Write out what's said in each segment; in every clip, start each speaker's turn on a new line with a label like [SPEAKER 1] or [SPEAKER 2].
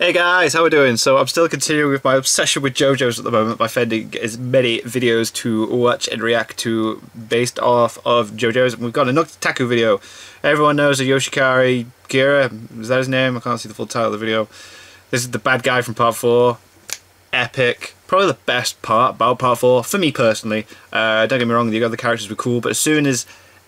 [SPEAKER 1] Hey guys, how we doing? So I'm still continuing with my obsession with JoJo's at the moment by finding as many videos to watch and react to based off of JoJo's. And we've got a Nuktaku video. Everyone knows a Yoshikari Kira. Is that his name? I can't see the full title of the video. This is the bad guy from part 4. Epic. Probably the best part about part 4, for me personally. Don't get me wrong, the other characters were cool, but as soon as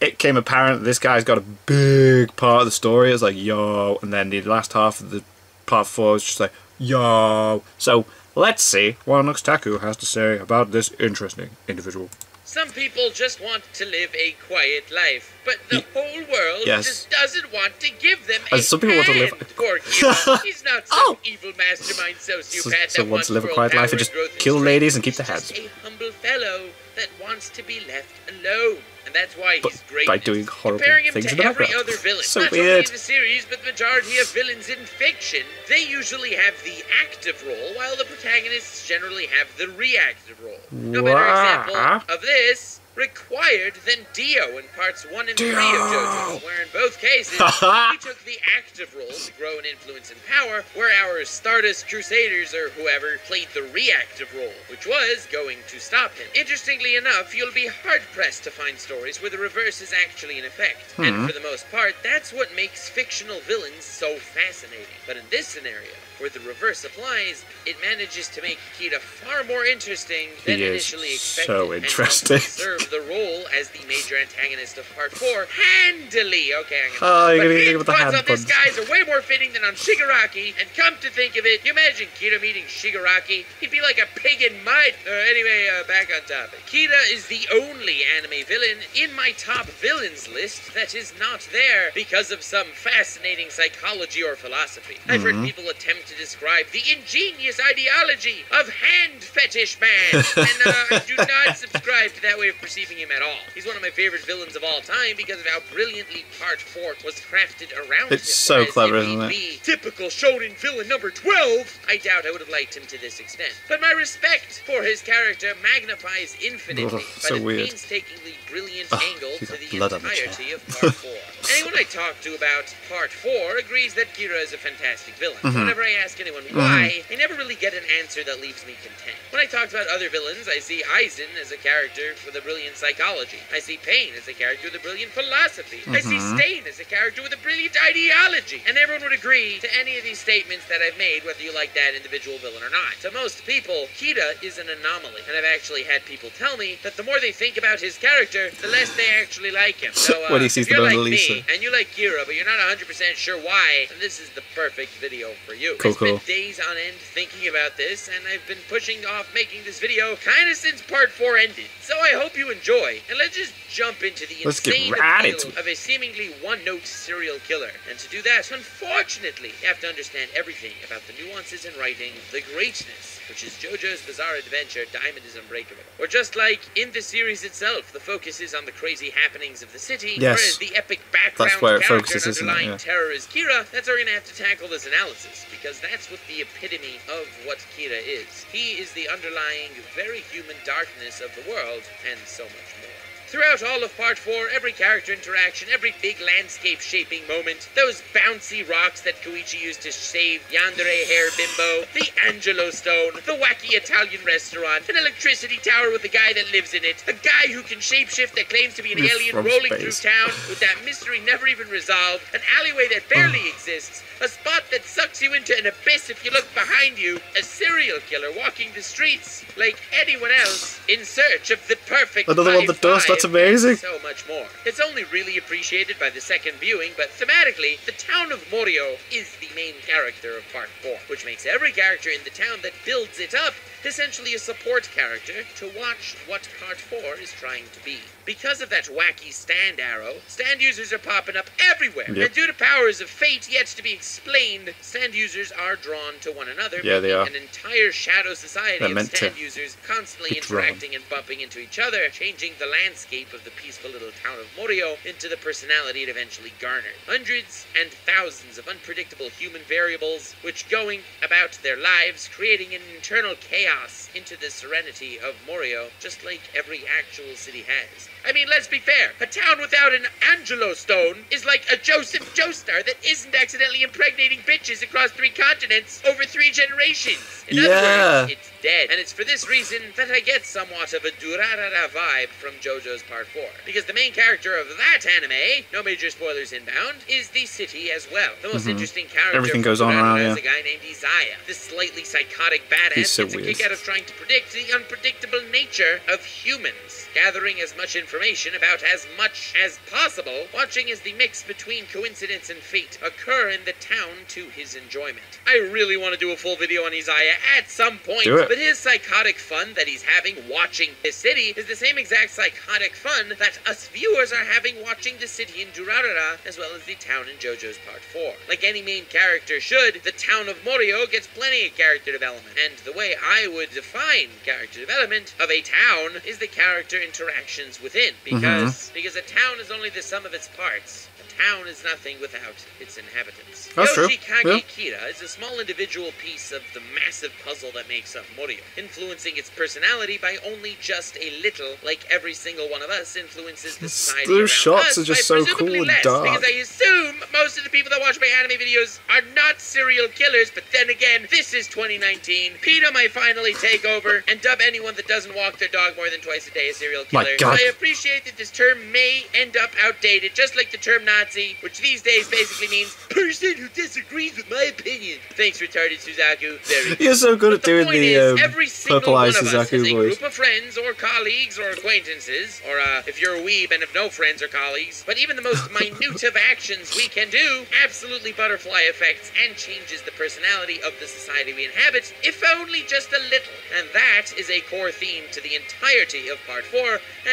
[SPEAKER 1] it came apparent that this guy's got a big part of the story, it was like, yo, and then the last half of the part 4 is just like, yo. So let's see what Nuktaku has to say about this interesting individual.
[SPEAKER 2] Some people just want to live a quiet life, but the whole world just doesn't want to give them a
[SPEAKER 1] some people want to live
[SPEAKER 2] Poor Kira. He's not some evil mastermind sociopath
[SPEAKER 1] that wants to live a quiet life and just kill ladies and keep their heads.
[SPEAKER 2] He's just a humble fellow that wants to be left alone. And that's why he's great.
[SPEAKER 1] By doing horrible things in the
[SPEAKER 2] every
[SPEAKER 1] background.
[SPEAKER 2] other villain.
[SPEAKER 1] So
[SPEAKER 2] not
[SPEAKER 1] weird.
[SPEAKER 2] only in the series, but the majority of villains in fiction, they usually have the active role, while the protagonists generally have the reactive role. No better example of this required than Dio in parts 1 and 3 of JoJo's, where in both cases, he took the active role to grow in influence and power, where our Stardust Crusaders or whoever played the reactive role, which was going to stop him. Interestingly enough, you'll be hard-pressed to find stories where the reverse is actually in effect. And for the most part, that's what makes fictional villains so fascinating. But in this scenario, where the reverse applies, it manages to make Kira far more interesting than initially expected.
[SPEAKER 1] So interesting.
[SPEAKER 2] And serve the role as the major antagonist of part 4 handily. Okay,
[SPEAKER 1] you're gonna get with the
[SPEAKER 2] hand
[SPEAKER 1] hand
[SPEAKER 2] puns on this
[SPEAKER 1] puns.
[SPEAKER 2] guys are way more fitting than on Shigaraki. And come to think of it, you imagine Kira meeting Shigaraki? He'd be like a pig in mud. Anyway, back on topic. Kira is the only anime villain in my top villains list that is not there because of some fascinating psychology or philosophy. I've heard people attempt to describe the ingenious ideology of hand fetish man, and I do not subscribe to that way of perceiving him at all. He's one of my favorite villains of all time because of how brilliantly part 4 was crafted around him.
[SPEAKER 1] It's so clever, isn't it?
[SPEAKER 2] The typical shonen villain number 12, I doubt I would have liked him to this extent. But my respect for his character magnifies infinitely by the painstakingly brilliant angle to the entirety of part 4. Anyone I talk to about part 4 agrees that Kira is a fantastic villain. Whenever I ask anyone why, I never really get an answer that leaves me content. When I talk about other villains, I see Aizen as a character with a brilliant psychology. I see Pain as a character with a brilliant philosophy. I see Stain as a character with a brilliant ideology. And everyone would agree to any of these statements that I've made, whether you like that individual villain or not. To most people, Kira is an anomaly. And I've actually had people tell me that the more they think about his character, the less they actually like him. So
[SPEAKER 1] when he sees
[SPEAKER 2] if you're
[SPEAKER 1] the
[SPEAKER 2] like
[SPEAKER 1] Mona Lisa.
[SPEAKER 2] me, and you like Kira, but you're not 100% sure why, then this is the perfect video for you.
[SPEAKER 1] Cool,
[SPEAKER 2] I spent days on end thinking about this, and I've been pushing off making this video kind of since part 4 ended. So I hope you enjoy, and let's just jump into the insane appeal of a seemingly one-note serial killer. And to do that, unfortunately, you have to understand everything about the nuances in writing, the greatness, which is JoJo's bizarre adventure, Diamond is Unbreakable. Or just like in the series itself, the focus is on the crazy happenings of the city, whereas the epic background character and underlying terror is Kira. That's where we're going to have to tackle this analysis, because that's what the epitome of what Kira is. He is the underlying, very human darkness of the world, and so much more. Throughout all of part 4, every character interaction, every big landscape-shaping moment, those bouncy rocks that Koichi used to save Yandere Hair Bimbo, the Angelo Stone, the wacky Italian restaurant, an electricity tower with a guy that lives in it, a guy who can shapeshift that claims to be an alien rolling through town with that mystery never even resolved, an alleyway that barely exists, a spot that sucks you into an abyss if you look behind you, a serial killer walking the streets like anyone else in search of the perfect
[SPEAKER 1] Another one that does, that's amazing.
[SPEAKER 2] So much more. It's only really appreciated by the second viewing, but thematically, the town of Morioh is the main character of part 4, which makes every character in the town that builds it up essentially a support character to watch what part 4 is trying to be. Because of that wacky stand arrow, stand users are popping up everywhere, and due to powers of fate yet to be explained, stand users are drawn to one another,
[SPEAKER 1] they are.
[SPEAKER 2] An entire shadow society of stand users constantly interacting and bumping into each other, changing the landscape of the peaceful little town of Morioh into the personality it eventually garnered. Hundreds and thousands of unpredictable human variables, which going about their lives, creating an internal chaos into the serenity of Morioh, just like every actual city has. I mean, let's be fair. A town without an Angelo Stone is like a Joseph Joestar that isn't accidentally imprisoned impregnating bitches across 3 continents over 3 generations. In other words, it's dead. And it's for this reason that I get somewhat of a Durarara vibe from JoJo's Part 4. Because the main character of that anime, no major spoilers inbound, is the city as well. The most interesting character
[SPEAKER 1] Everything goes on around
[SPEAKER 2] is a guy named Isaiah. This slightly psychotic badass
[SPEAKER 1] so
[SPEAKER 2] gets a kick out of trying to predict the unpredictable nature of humans, gathering as much information about as much as possible, watching as the mix between coincidence and fate occur in the town to his enjoyment. I really want to do a full video on Isaiah at some point, but his psychotic fun that he's having watching this city is the same exact psychotic fun that us viewers are having watching the city in Durarara, as well as the town in JoJo's Part 4. Like any main character should, the town of Morioh gets plenty of character development, and the way I would define character development of a town is the character interactions within, because a town is only the sum of its parts. Town is nothing without its inhabitants.
[SPEAKER 1] That's
[SPEAKER 2] YOSHIKAGE Kira is a small individual piece of the massive puzzle that makes up Morioh, influencing its personality by only just a little, like every single one of us influences the society around us.
[SPEAKER 1] Those shots are just so cool and dark.
[SPEAKER 2] Because I assume most of the people that watch my anime videos are not serial killers, but then again, this is 2019. PETA might finally take over and dub anyone that doesn't walk their dog more than twice a day a serial killer.
[SPEAKER 1] My God.
[SPEAKER 2] I appreciate that this term may end up outdated, just like the term Nazi, which these days basically means person who disagrees with my opinion. Thanks, retarded Suzaku. Very good.
[SPEAKER 1] You're so good at doing the
[SPEAKER 2] every single one of us has a
[SPEAKER 1] voice.
[SPEAKER 2] group of friends or colleagues or acquaintances, or if you're a weeb and have no friends or colleagues, but even the most minute of actions we can do absolutely butterfly effects and changes the personality of the society we inhabit, if only just a little. And that is a core theme to the entirety of Part 4,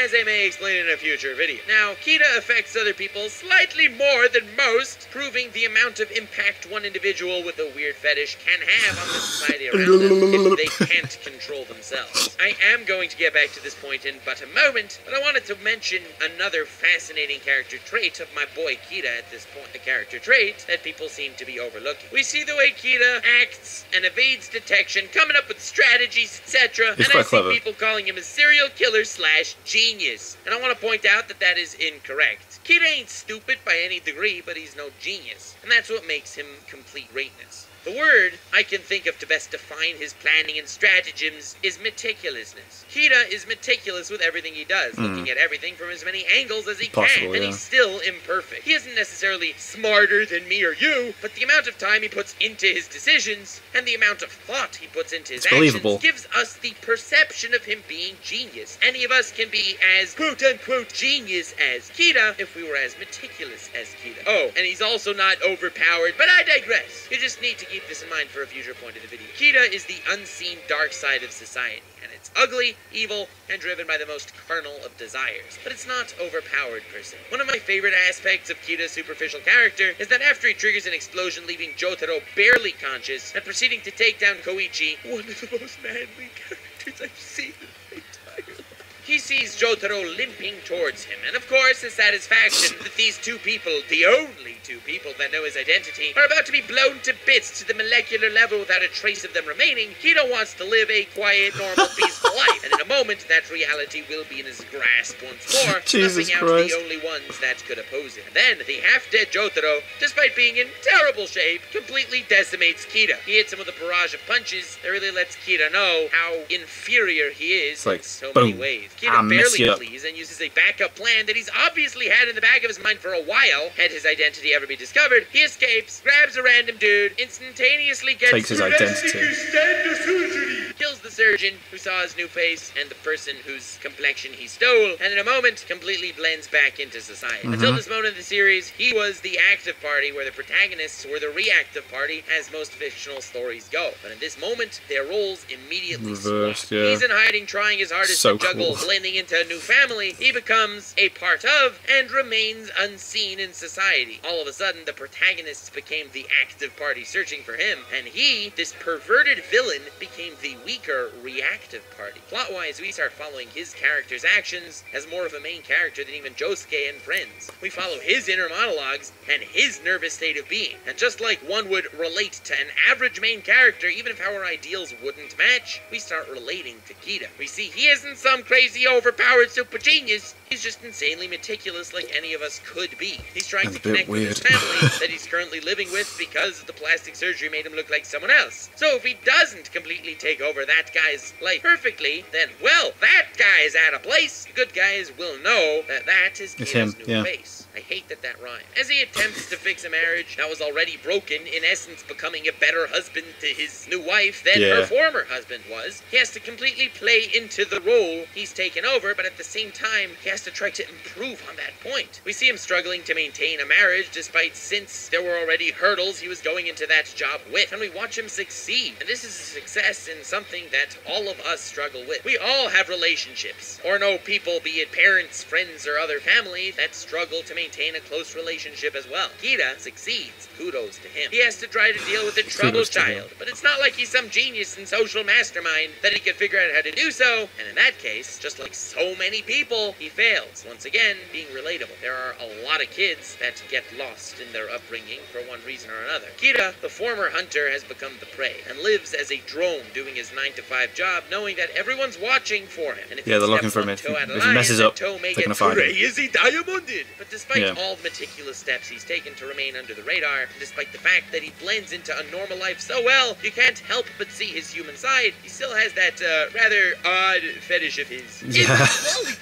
[SPEAKER 2] as I may explain in a future video. Now, Kita affects other people slightly more than most, proving the amount of impact one individual with a weird fetish can have on the society around them if they can't control themselves. I am going to get back to this point in but a moment, but I wanted to mention another fascinating character trait of my boy Kita at this point, a character trait that people seem to be overlooking. We see the way Kita acts and evades detection, coming up with strategies, etc., and I see people calling him a serial killer / genius. And I want to point out that that is incorrect. Kita ain't stupid by any degree, but he's no genius, and that's what makes him complete greatness. The word I can think of to best define his planning and stratagems is meticulousness. Kita is meticulous with everything he does, looking at everything from as many angles as he can, and he's still imperfect. He isn't necessarily smarter than me or you, but the amount of time he puts into his decisions, and the amount of thought he puts into his actions, gives us the perception of him being genius. Any of us can be as quote-unquote genius as Kita if we were as meticulous as Kita. Oh, and he's also not overpowered, but I digress. You just need to keep this in mind for a future point of the video. Kita is the unseen dark side of society, and it's ugly, evil, and driven by the most carnal of desires. But it's not overpowered per se. One of my favorite aspects of Kita's superficial character is that after he triggers an explosion leaving Jotaro barely conscious and proceeding to take down Koichi, one of the most manly characters I've seen in my entire life, he sees Jotaro limping towards him, and of course his satisfaction that these two people, the only two people that know his identity, are about to be blown to bits to the molecular level without a trace of them remaining. Kita wants to live a quiet, normal, peaceful life, and in a moment that reality will be in his grasp once more, snuffing out the only ones that could oppose him. And then the half-dead Jotaro, despite being in terrible shape, completely decimates Kita. He hits him with a barrage of punches that really lets Kita know how inferior he is in so many ways. Kita barely flees and uses a backup plan that he's obviously had in the back of his mind for a while. Had his identity ever be discovered, he escapes, grabs a random dude, instantaneously gets
[SPEAKER 1] his identity,
[SPEAKER 2] kills the surgeon who saw his new face and the person whose complexion he stole, and in a moment completely blends back into society. Until this moment in the series, he was the active party where the protagonists were the reactive party, as most fictional stories go. But in this moment, their roles immediately swap. He's in hiding, trying his hardest to juggle, blending into a new family. He becomes a part of and remains unseen in society. All of a sudden, the protagonists became the active party searching for him, and he, this perverted villain, became the weaker, reactive party. Plot-wise, we start following his character's actions as more of a main character than even Josuke and friends. We follow his inner monologues and his nervous state of being. And just like one would relate to an average main character, even if our ideals wouldn't match, we start relating to Kita. We see he isn't some crazy overpowered super genius. He's just insanely meticulous like any of us could be. He's trying to connect with his family that he's currently living with because the plastic surgery made him look like someone else. So if he doesn't completely take over that guy's life perfectly, then, well, that guy's out of place. The good guys will know that that is Kira's new face. I hate that rhyme. As he attempts to fix a marriage that was already broken, in essence becoming a better husband to his new wife than her former husband was, he has to completely play into the role he's taken over, but at the same time, he has to try to improve on that point. We see him struggling to maintain a marriage despite since there were already hurdles he was going into that job with, and we watch him succeed. And this is a success in something that all of us struggle with. We all have relationships, or know people, be it parents, friends, or other family, that struggle to maintain a close relationship as well. Kira succeeds. Kudos to him. He has to try to deal with a troubled child, but it's not like he's some genius and social mastermind that he can figure out how to do so, and in that case, just like so many people, he fails. Once again, being relatable. There are a lot of kids that get lost in their upbringing for one reason or another. Kira, the former hunter, has become the prey, and lives as a drone doing his 9-to-5 job, knowing that everyone's watching for him. And if
[SPEAKER 1] they're looking for him. If he messes up, they're gonna find him.
[SPEAKER 2] Crazy diamonded! But despite all the meticulous steps he's taken to remain under the radar, and despite the fact that he blends into a normal life so well, you can't help but see his human side, he still has that, rather odd fetish of his.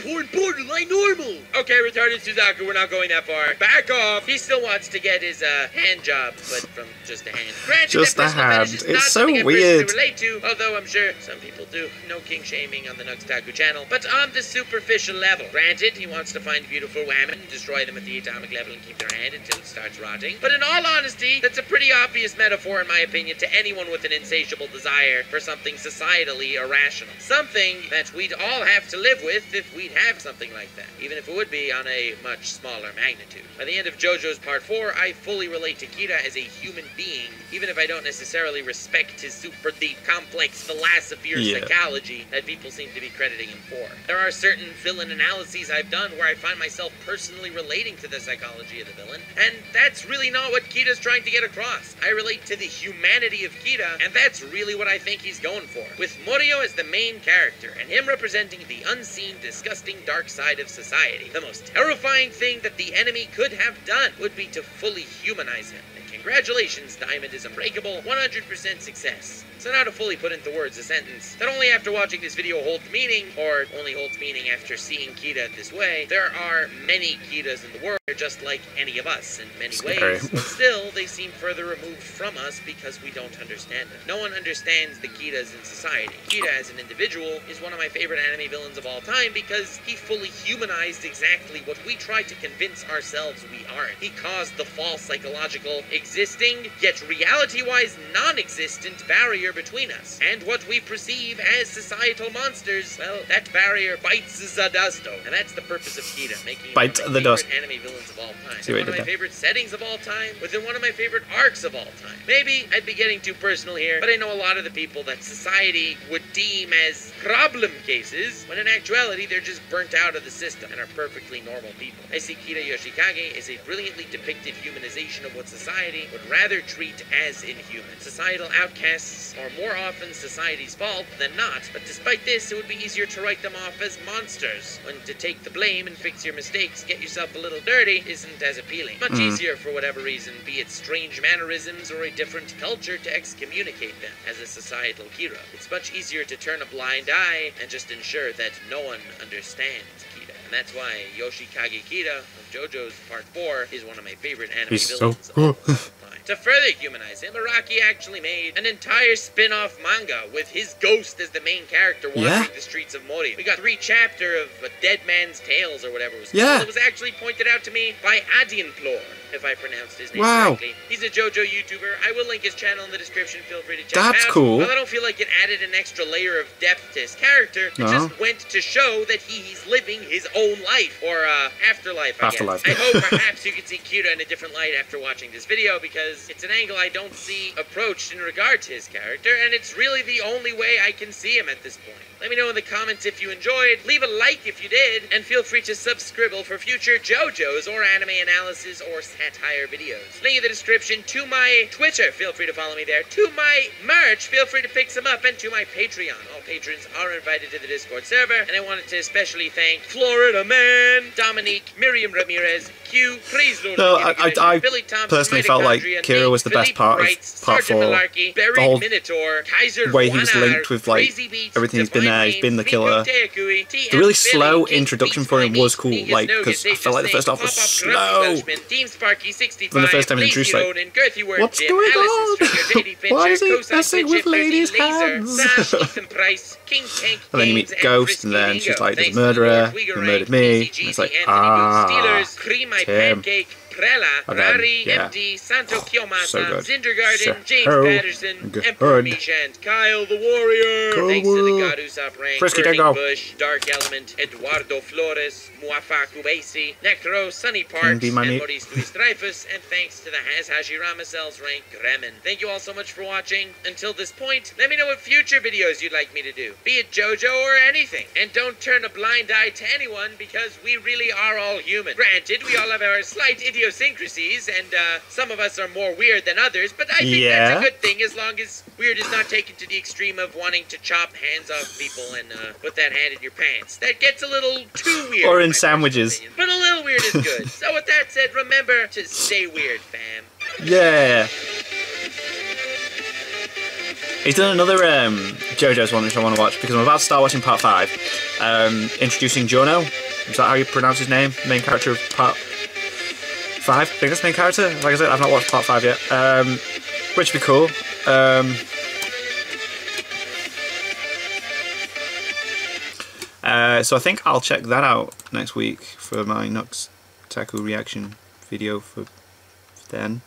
[SPEAKER 2] Porn borderline normal! Okay, retarded Suzaku, we're not going that far. Back off! He still wants to get his, hand job, but from just a hand. Granted,
[SPEAKER 1] just a hand. It's so weird.
[SPEAKER 2] Relate to, although I'm sure some people do. No king shaming on the Nuxtaku channel. But on the superficial level, granted, he wants to find beautiful women and destroy them at the atomic level and keep their hand until it starts rotting. But in all honesty, that's a pretty obvious metaphor, in my opinion, to anyone with an insatiable desire for something societally irrational. Something that we'd all have to live with if we'd have something like that, even if it would be on a much smaller magnitude. By the end of JoJo's Part 4, I fully relate to Kira as a human being, even if I don't necessarily respect his super deep, complex philosophy or psychology that people seem to be crediting him for. There are certain villain analyses I've done where I find myself personally relating to the psychology of the villain, and that's really not what Kira's trying to get across. I relate to the humanity of Kira, and that's really what I think he's going for. With Morioh as the main character, and him representing the unseen, disgusting dark side of society, the most terrifying thing that the enemy could have done would be to fully humanize him. And congratulations, Diamond is unbreakable, 100% success. So now to fully put into words a sentence that only after watching this video holds meaning, or only holds meaning after seeing Kira this way, there are many Kiras in the world, just like any of us in many ways, but still they seem further removed from us because we don't understand them. No one understands the Kiras in society. Kira as an individual is one of my favorite anime villains of all time because he fully humanized exactly what we try to convince ourselves we aren't. He caused the false psychological existing, yet reality-wise non-existent barrier between us, and what we perceive as societal monsters. Well, that barrier bites the dust, and that's the purpose of Kira, making him one of my favorite anime villains of all time. One of my favorite settings of all time, within one of my favorite arcs of all time. Maybe I'd be getting too personal here, but I know a lot of the people that society would deem as problem cases, when in actuality they're just burnt out of the system and are perfectly normal people. I see Kira Yoshikage as a brilliantly depicted humanization of what society would rather treat as inhuman. Societal outcasts are more often society's fault than not, but despite this, it would be easier to write them off as monsters, when to take the blame and fix your mistakes, get yourself a little dirty, isn't as appealing. Much easier for whatever reason, be it strange mannerisms or a different culture, to excommunicate them as a societal hero. It's much easier to turn a blind eye and just ensure that no one understands Kira. And that's why Yoshikage Kira of JoJo's Part 4 is one of my favorite anime villains of all time. To further humanize him, Araki actually made an entire spin-off manga with his ghost as the main character wandering the streets of Morioh. We got 3 chapters of A Dead Man's Tales or whatever it was called. It was actually pointed out to me by Adianplore, if I pronounced his name correctly. He's a JoJo YouTuber. I will link his channel in the description. Feel free to check him out. That's cool. While I don't feel like it added an extra layer of depth to his character, it just went to show that he's living his own life, or afterlife, I guess. I hope perhaps you can see Kira in a different light after watching this video, because it's an angle I don't see approached in regard to his character, and it's really the only way I can see him at this point. Let me know in the comments if you enjoyed, leave a like if you did, and feel free to subscribe for future JoJo's or anime analysis or satire videos. Link in the description to my Twitter, feel free to follow me there, to my merch, feel free to pick some up, and to my Patreon. patrons are invited to the Discord server, and I wanted to especially thank Florida Man, Dominique, Miriam Ramirez, Q, Praise Lord,
[SPEAKER 1] no, I personally felt like Kira was the best part of part 4. The whole way he was linked with like everything he's been there, he's been the killer. The really slow introduction for him was cool, like, because I felt like the first half was slow. From the first time he introduced, like, what's going on? Why is he messing with ladies' hands? And then you meet Ghost, and then she's like, there's a murderer who murdered me. And it's like, Tim.
[SPEAKER 2] Prela, Rari,
[SPEAKER 1] yeah.
[SPEAKER 2] MD, Santo Kiyomasa,
[SPEAKER 1] So good.
[SPEAKER 2] Zindergarden, James Patterson, Emperor Mishant, Kyle the Warrior, thanks to the God Usopp Rank,
[SPEAKER 1] Frisky
[SPEAKER 2] Burning
[SPEAKER 1] Dingo,
[SPEAKER 2] Bush, Dark Element, Eduardo Flores, Muafaku Basie, Necro, Sunny Parks, and Maurice Luis Dreyfus, and thanks to the Hashirama Cells Rank, Gremen. Thank you all so much for watching. Until this point, let me know what future videos you'd like me to do, be it JoJo or anything. And don't turn a blind eye to anyone, because we really are all human. Granted, we all have our slight idiosyncrasies, and some of us are more weird than others, but I think that's a good thing, as long as weird is not taken to the extreme of wanting to chop hands off people and put that hand in your pants. That gets a little too weird.
[SPEAKER 1] Or in sandwiches.
[SPEAKER 2] But a little weird is good. So with that said, remember to stay weird, fam.
[SPEAKER 1] Yeah. He's done another JoJo's one which I want to watch, because I'm about to start watching part 5. Introducing Jono. Is that how you pronounce his name? Main character of part 5? I think that's the main character. Like I said, I've not watched part 5 yet. Which would be cool. So I think I'll check that out next week for my Nux Taku reaction video for then.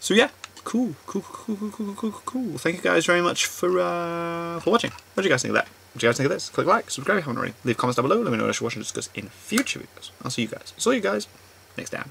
[SPEAKER 1] So yeah, cool. Thank you guys very much for watching. What do you guys think of that? What do you guys think of this? Click like, subscribe if you haven't already. Leave comments down below. Let me know what I should watch and discuss in future videos. I'll see you guys next time.